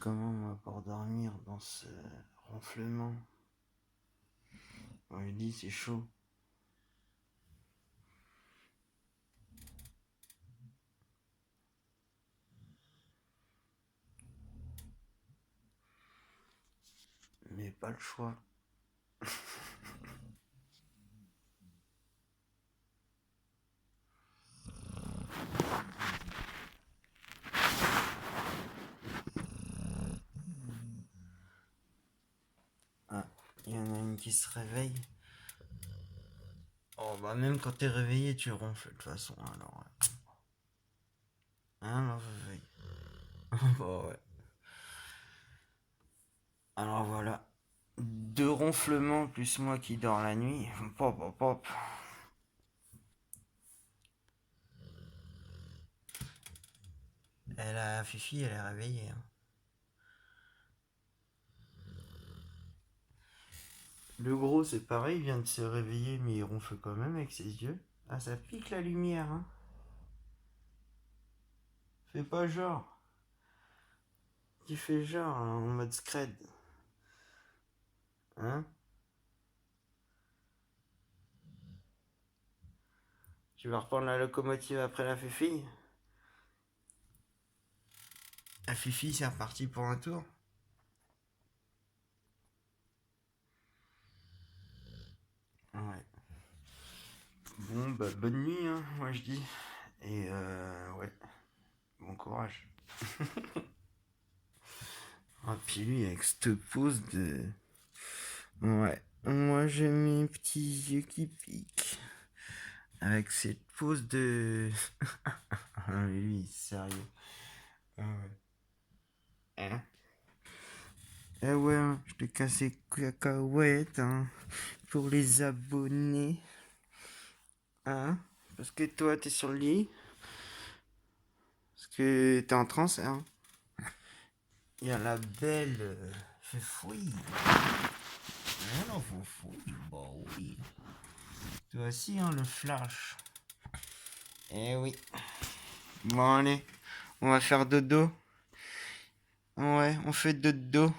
comment moi pour dormir dans ce ronflement? On lui dit c'est chaud. Mais pas le choix. Ah, il y en a une qui se réveille. Oh bah même quand t'es réveillé tu ronfles de toute façon alors. Hein ma réveille. Bah ouais. Alors voilà. 2 ronflements plus moi qui dors la nuit. Pop pop pop. Fifi, elle est réveillée. Hein. Le gros, c'est pareil, il vient de se réveiller, mais il ronfle quand même avec ses yeux. Ah, ça pique la lumière, hein. Fais pas genre. Tu fais genre hein, en mode scred. Hein? Tu vas reprendre la locomotive après la Fifi? La Fifi, c'est reparti pour un tour. Ouais. Bon, bah, bonne nuit, hein, moi je dis. Et ouais, bon courage. Ah, puis lui, avec cette pose de. Ouais, moi j'ai mes petits yeux qui piquent. Avec cette pose de. Ah, mais lui, sérieux. Ah ouais. Hein? Eh ouais, hein, je te casse les cacahuètes, hein, pour les abonnés. Hein? Parce que toi, t'es sur le lit. Parce que t'es en transe, hein. Il y a la belle fait fouille. Elle en fait fouille, bah oui. Toi aussi, hein, le flash. Eh oui. Bon, allez, on va faire dodo. Ouais, on fait dodo.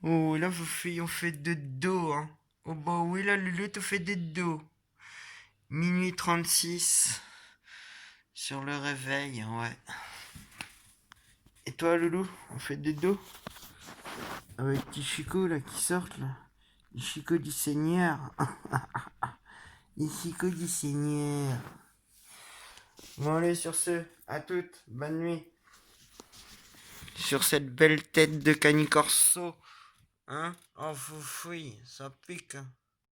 Oh, là, vous filles, on fait dodo, hein. Oh, bah oui, là, Lulu, tu fais dodo. Minuit 36. Sur le réveil, ouais. Et toi, Loulou, on fait dodo? Avec petit Chico, là, qui sortent, là. Les Chico du Seigneur. Les Chico du Seigneur. Bon, allez, sur ce, à toutes, bonne nuit. Sur cette belle tête de canicorso. Hein? Oh, foufoui, ça pique. Hein.